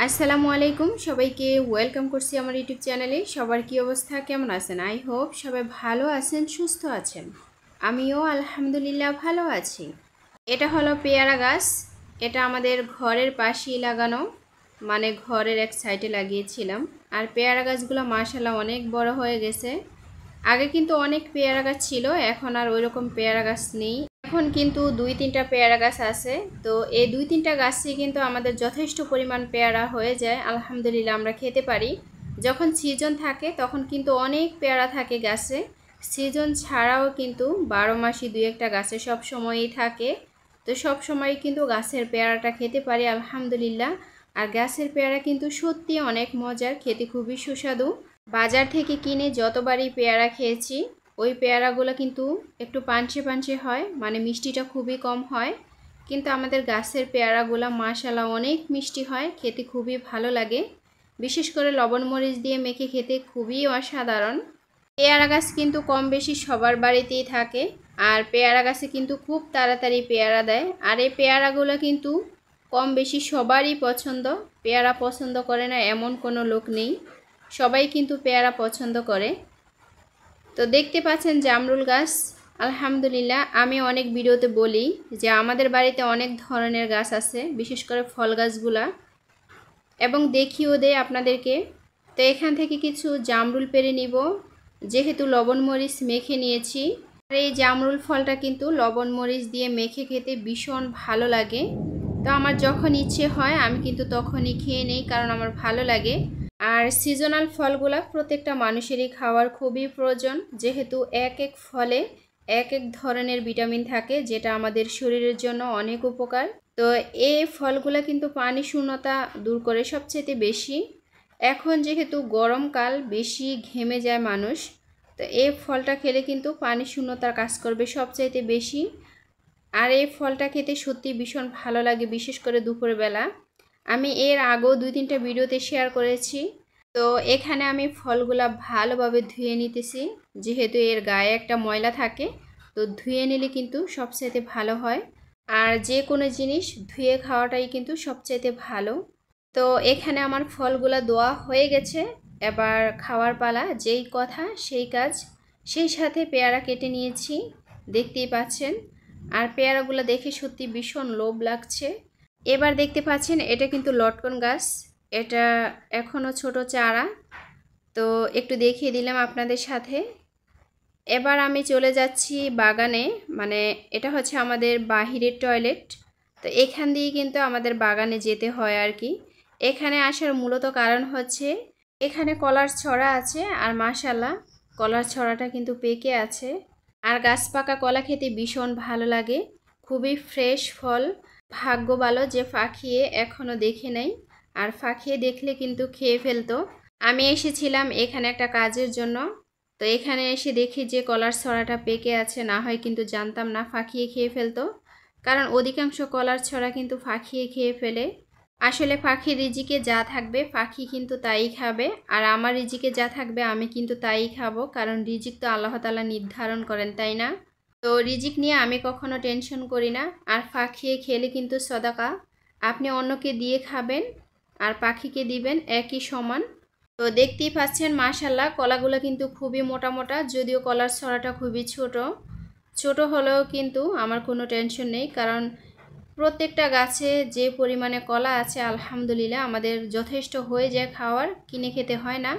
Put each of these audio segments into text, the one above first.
আসসালামু আলাইকুম সবাইকে ওয়েলকাম করছি আমার ইউটিউব চ্যানেলে। সবার কি অবস্থা, কেমন আছেন? আই হোপ সবাই ভালো আছেন, সুস্থ আছেন। আমিও আলহামদুলিল্লাহ ভালো আছি। এটা হলো পেয়ারা গাছ। এটা আমাদের ঘরের পাশেই লাগানো, মানে ঘরের এক সাইডে লাগিয়েছিলাম। আর পেয়ারা গাছগুলো মাশাআল্লাহ অনেক বড় হয়ে গেছে। আগে কিন্তু অনেক পেয়ারা গাছ ছিল, এখন আর ওইরকম পেয়ারা গাছ নেই। এখন কিন্তু 2-3টা পেয়ারা গাছ আছে। তো এই 2-3টা গাছে কিন্তু আমাদের যথেষ্ট পরিমাণ পেয়ারা হয়ে যায়, আলহামদুলিল্লাহ আমরা খেতে পারি। যখন সিজন থাকে তখন কিন্তু অনেক পেয়ারা থাকে গাছে। সিজন ছাড়াও কিন্তু 12 মাসই 2-1টা গাছে সব সময়ই থাকে। তো সব সময় কিন্তু গাছের পেয়ারাটা খেতে পারি আলহামদুলিল্লাহ। আর গাছের পেয়ারা কিন্তু সত্যি অনেক মজার, খেতে খুবই সুস্বাদু। বাজার থেকে কিনে যতবারই পেয়ারা খেয়েছি, ওই পেয়ারাগুলো কিন্তু একটু পানচে পানচে হয়, মানে মিষ্টিটা খুবই কম হয়। কিন্তু আমাদের গাছের পেয়ারাগুলো মাশাআল্লাহ অনেক মিষ্টি হয়, খেতে খুবই ভালো লাগে। বিশেষ করে লবণ মরিচ দিয়ে মেখে খেতে খুবই অসাধারণ। পেয়ারা গাছ কিন্তু কম বেশি সবার বাড়িতেই থাকে। আর পেয়ারা গাছে কিন্তু খুব তাড়াতাড়ি পেয়ারা দেয়। আর এই পেয়ারাগুলো কিন্তু কম বেশি সবারই পছন্দ। পেয়ারা পছন্দ করে না এমন কোনো লোক নেই, সবাই কিন্তু পেয়ারা পছন্দ করে। তো দেখতে পাচ্ছেন জামরুল গাছ। আলহামদুলিল্লাহ আমি অনেক ভিডিওতে বলি যে আমাদের বাড়িতে অনেক ধরনের গাছ আছে, বিশেষ করে ফল গাছগুলা, এবং দেখিও দেয় আপনাদেরকে। তো এখান থেকে কিছু জামরুল পেড়ে নিব, যেহেতু লবণ মরিচ মেখে নিয়েছি। আর এই জামরুল ফলটা কিন্তু লবণ মরিচ দিয়ে মেখে খেতে ভীষণ ভালো লাগে। তো আমার যখন ইচ্ছে হয় আমি কিন্তু তখনই খেয়ে নেই, কারণ আমার ভালো লাগে। আর সিজনাল ফলগুলা প্রত্যেকটা মানুষেরই খাওয়ার খুবই প্রয়োজন, যেহেতু এক এক ফলে এক এক ধরনের ভিটামিন থাকে, যেটা আমাদের শরীরের জন্য অনেক উপকার। তো এই ফলগুলা কিন্তু পানি শূন্যতা দূর করে সবচেয়ে বেশি। এখন যেহেতু গরমকাল, বেশি ঘেমে যায় মানুষ, তো এই ফলটা খেলে কিন্তু পানি শূন্যতার কাজ করবে সবচাইতে বেশি। আর এই ফলটা খেতে সত্যি ভীষণ ভালো লাগে, বিশেষ করে দুপুরবেলা। আমি এর আগেও 2-3টা ভিডিওতে শেয়ার করেছি। তো এখানে আমি ফলগুলা ভালোভাবে ধুয়ে নিতেছি, যেহেতু এর গায়ে একটা ময়লা থাকে। তো ধুয়ে নিলে কিন্তু সবচাইতে ভালো হয়। আর যে কোনো জিনিস ধুয়ে খাওয়াটাই কিন্তু সবচাইতে ভালো। তো এখানে আমার ফলগুলা ধোয়া হয়ে গেছে, এবার খাওয়ার পালা। যেই কথা সেই কাজ, সেই সাথে পেয়ারা কেটে নিয়েছি, দেখতেই পাচ্ছেন। আর পেয়ারাগুলো দেখে সত্যি ভীষণ লোভ লাগছে। এবার দেখতে পাচ্ছেন এটা কিন্তু লটকন গাছ, এটা এখনও ছোট চারা। তো একটু দেখিয়ে দিলাম আপনাদের সাথে। এবার আমি চলে যাচ্ছি বাগানে, মানে এটা হচ্ছে আমাদের বাহিরের টয়লেট। তো এখান দিয়ে কিন্তু আমাদের বাগানে যেতে হয় আর কি। এখানে আসার মূলত কারণ হচ্ছে এখানে কলার ছড়া আছে, আর মাশাআল্লাহ কলার ছড়াটা কিন্তু পেকে আছে। আর গাছ পাকা কলা খেতে ভীষণ ভালো লাগে, খুবই ফ্রেশ ফল। ভাগ্য ভালো যে ফাঁকিয়ে এখনও দেখে নেই, আর ফাঁকিয়ে দেখলে কিন্তু খেয়ে ফেলতো। আমি এসেছিলাম এখানে একটা কাজের জন্য। তো এখানে এসে দেখি যে কলার ছড়াটা পেকে আছে, না হয় কিন্তু জানতাম না, ফাঁকিয়ে খেয়ে ফেলতো। কারণ অধিকাংশ কলার ছড়া কিন্তু ফাঁকিয়ে খেয়ে ফেলে। আসলে পাখির রিজিকে যা থাকবে পাখি কিন্তু তাই খাবে, আর আমার রিজিকে যা থাকবে আমি কিন্তু তাই খাবো, কারণ রিজিক তো আল্লাহ তাআলা নির্ধারণ করেন, তাই না? তো রিজিক নিয়ে আমি কখনো টেনশন করি না। আর ফাঁকিয়ে খেলে কিন্তু সদাকা, আপনি অন্যকে দিয়ে খাবেন আর পাখিকে দিবেন, একই সমান। তো দেখতেই পাচ্ছেন মাশাআল্লাহ কলাগুলো কিন্তু খুবই মোটা মোটা, যদিও কলার ছড়াটা খুবই ছোট। ছোট হলেও কিন্তু আমার কোনো টেনশন নেই, কারণ প্রত্যেকটা গাছে যে পরিমাণে কলা আছে আলহামদুলিল্লাহ আমাদের যথেষ্ট হয়ে যায়, খাওয়ার কিনে খেতে হয় না।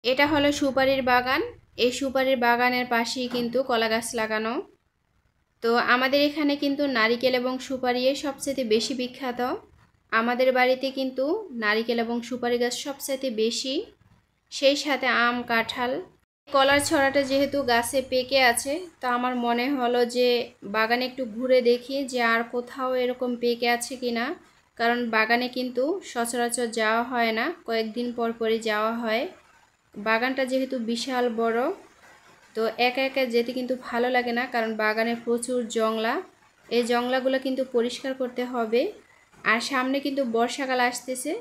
এটা হলো সুপারির বাগান। এই সুপারির বাগানের পাশেই কিন্তু কলা গাছ লাগানো। তো আমাদের এখানে কিন্তু নারিকেল এবং সুপারি সবচেয়ে বেশি বিখ্যাত। আমাদের বাড়িতে কিন্তু নারিকেল এবং সুপারি গাছ সবচেয়ে বেশি, সেই সাথে আম, কাঁঠাল। কলার ছড়াটা যেহেতু গাছে পেকে আছে, তা আমার মনে হলো যে বাগানে একটু ঘুরে দেখি যে আর কোথাও এরকম পেকে আছে কিনা, কারণ বাগানে কিন্তু সচরাচর যাওয়া হয় না, কয়েকদিন পর পরই যাওয়া হয়। বাগানটা যেহেতু বিশাল বড়, তো একা একা যেতে কিন্তু ভালো লাগে না, কারণ বাগানে প্রচুর জংলা। এই জংলাগুলো কিন্তু পরিষ্কার করতে হবে। আর সামনে কিন্তু বর্ষাকাল আসতেছে,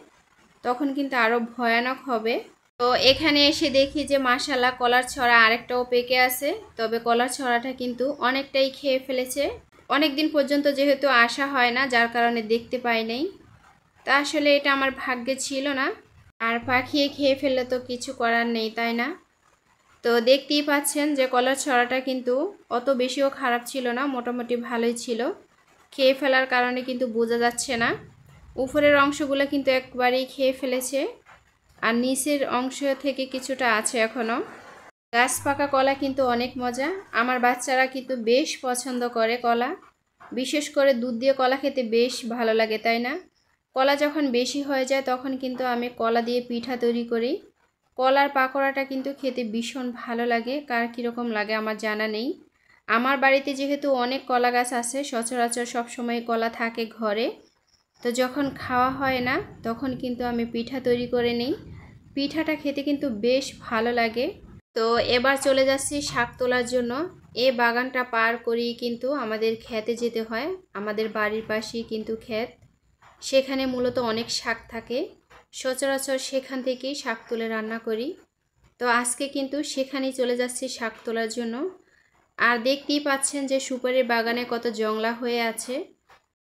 তখন কিন্তু আরও ভয়ানক হবে। তো এখানে এসে দেখি যে মাশাআল্লাহ কলার ছড়া আরেকটাও পেকে আছে, তবে কলার ছড়াটা কিন্তু অনেকটাই খেয়ে ফেলেছে। অনেক দিন পর্যন্ত যেহেতু আসা হয় না, যার কারণে দেখতে পাই নাই। তা আসলে এটা আমার ভাগ্যে ছিল না, আর পাখিয়ে খেয়ে ফেললে তো কিছু করার নেই, তাই না? তো দেখতেই পাচ্ছেন যে কলার ছড়াটা কিন্তু অত বেশিও খারাপ ছিল না, মোটামুটি ভালোই ছিল। খেয়ে ফেলার কারণে কিন্তু বোঝা যাচ্ছে না। উপরের অংশগুলো কিন্তু একবারেই খেয়ে ফেলেছে, আর নিচের অংশ থেকে কিছুটা আছে এখনও। গাছ পাকা কলা কিন্তু অনেক মজা, আমার বাচ্চারা কিন্তু বেশ পছন্দ করে কলা। বিশেষ করে দুধ দিয়ে কলা খেতে বেশ ভালো লাগে, তাই না? কলা যখন বেশি হয়ে যায় তখন কিন্তু আমি কলা দিয়ে পিঠা তৈরি করি। কলার পাকোড়াটা কিন্তু খেতে ভীষণ ভালো লাগে, কার কীরকম লাগে আমার জানা নেই। আমার বাড়িতে যেহেতু অনেক কলা গাছ আছে, সচরাচর সবসময় কলা থাকে ঘরে, তো যখন খাওয়া হয় না তখন কিন্তু আমি পিঠা তৈরি করে নিই। পিঠাটা খেতে কিন্তু বেশ ভালো লাগে। তো এবার চলে যাচ্ছি শাক তোলার জন্য। এই বাগানটা পার করেই কিন্তু আমাদের খেতে যেতে হয়, আমাদের বাড়ির পাশেই কিন্তু ক্ষেত। সেখানে মূলত অনেক শাক থাকে, সচরাচর সেখান থেকেই শাক তুলে রান্না করি। তো আজকে কিন্তু সেখানেই চলে যাচ্ছি শাক তোলার জন্য। আর দেখতেই পাচ্ছেন যে সুপারির বাগানে কত জংলা হয়ে আছে।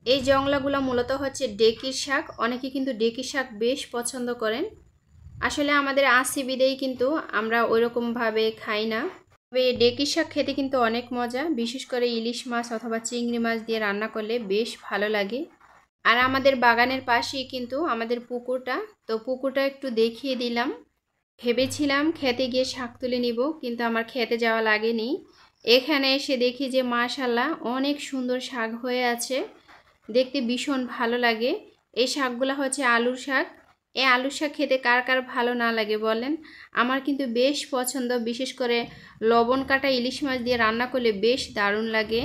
এই জংলাগুলো মূলত হচ্ছে ডেকির শাক, অনেকে কিন্তু ডেকির শাক বেশ পছন্দ করেন। আসলে আমাদের আসি বিদেই কিন্তু আমরা ওইরকমভাবে খাই না, তবে ডেকির শাক খেতে কিন্তু অনেক মজা, বিশেষ করে ইলিশ মাছ অথবা চিংড়ি মাছ দিয়ে রান্না করলে বেশ ভালো লাগে। আর আমাদের বাগানের পাশেই কিন্তু আমাদের পুকুরটা, তো পুকুরটা একটু দেখিয়ে দিলাম। ভেবেছিলাম খেতে গিয়ে শাক তুলে নিব, কিন্তু আমার খেতে যাওয়া লাগেনি। এখানে এসে দেখি যে মাশাআল্লাহ অনেক সুন্দর শাক হয়ে আছে, দেখতে ভীষণ ভালো লাগে। এই শাকগুলো হচ্ছে আলুর শাক। এই আলুর শাক খেতে কার কার ভালো না লাগে বলেন? আমার কিন্তু বেশ পছন্দ, বিশেষ করে লবণ কাটা ইলিশ মাছ দিয়ে রান্না করলে বেশ দারুণ লাগে।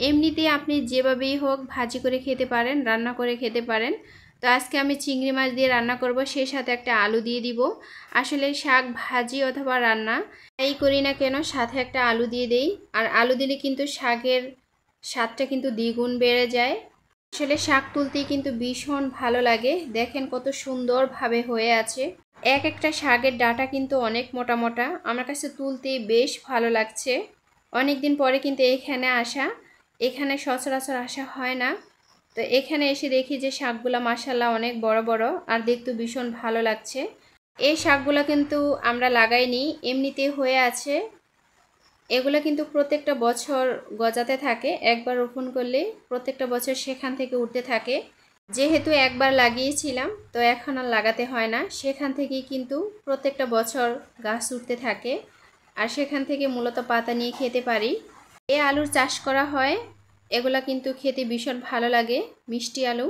এমনিতে আপনি যেভাবেই হোক ভাজি করে খেতে পারেন, রান্না করে খেতে পারেন। তো আজকে আমি চিংড়ি মাছ দিয়ে রান্না করব, সেই সাথে একটা আলু দিয়ে দিব। আসলে শাক ভাজি অথবা রান্না এই করি না কেন, সাথে একটা আলু দিয়ে দেই। আর আলু দিলে কিন্তু শাকের স্বাদটা কিন্তু দ্বিগুণ বেড়ে যায়। আসলে শাক তুলতেই কিন্তু ভীষণ ভালো লাগে, দেখেন কত সুন্দরভাবে হয়ে আছে। এক একটা শাকের ডাঁটা কিন্তু অনেক মোটা মোটা, আমার কাছে তুলতেই বেশ ভালো লাগছে। অনেক দিন পরে কিন্তু এখানে আসা, এখানে সচরাচর আসা হয় না। তো এখানে এসে দেখি যে শাকগুলো মাশাআল্লাহ অনেক বড় বড়, আর দেখতে ভীষণ ভালো লাগছে। এই শাকগুলো কিন্তু আমরা লাগাইনি, এমনিতেই হয়ে আছে। এগুলো কিন্তু প্রত্যেকটা বছর গজাতে থাকে, একবার রোপণ করলে প্রত্যেকটা বছর সেখান থেকে উঠতে থাকে। যেহেতু একবার লাগিয়েছিলাম তো এখন আর লাগাতে হয় না, সেখান থেকেই কিন্তু প্রত্যেকটা বছর গাছ উঠতে থাকে, আর সেখান থেকে মূলত পাতা নিয়ে খেতে পারি। এই আলুর চাষ করা হয়, এগুলা কিন্তু খেতে ভীষণ ভালো লাগে, মিষ্টি আলু।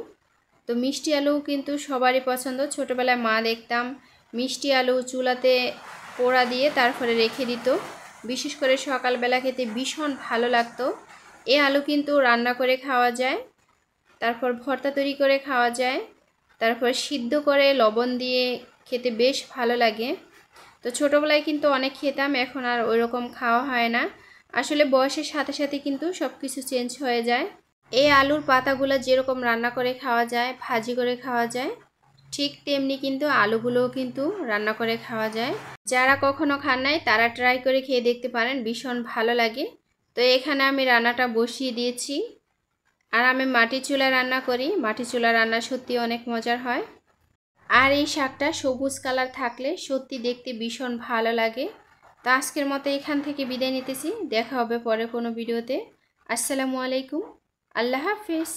তো মিষ্টি আলু কিন্তু সবারই পছন্দ। ছোটোবেলায় মা দেখতাম মিষ্টি আলু চুলাতে পোড়া দিয়ে তারপরে রেখে দিত, বিশেষ করে সকালবেলা খেতে ভীষণ ভালো লাগতো। এই আলু কিন্তু রান্না করে খাওয়া যায়, তারপর ভর্তা তৈরি করে খাওয়া যায়, তারপর সিদ্ধ করে লবণ দিয়ে খেতে বেশ ভালো লাগে। তো ছোটোবেলায় কিন্তু অনেক খেতাম, এখন আর ওইরকম খাওয়া হয় না। আসলে বয়সের সাথে সাথে কিন্তু সব কিছু চেঞ্জ হয়ে যায়। এই আলুর পাতাগুলো যেরকম রান্না করে খাওয়া যায়, ভাজি করে খাওয়া যায়, ঠিক তেমনি কিন্তু আলুগুলোও কিন্তু রান্না করে খাওয়া যায়। যারা কখনো খান নাই তারা ট্রাই করে খেয়ে দেখতে পারেন, ভীষণ ভালো লাগে। তো এখানে আমি রান্নাটা বসিয়ে দিয়েছি, আর আমি মাটির চুলায় রান্না করি। মাটির চুলা রান্না সত্যি অনেক মজার হয়, আর এই শাকটা সবুজ কালার থাকলে সত্যি দেখতে ভীষণ ভালো লাগে। তো আজকের মতো এখান থেকে বিদায় নিতেছি, দেখা হবে পরে কোনো ভিডিওতে। আসসালামু আলাইকুম, আল্লাহ হাফেজ।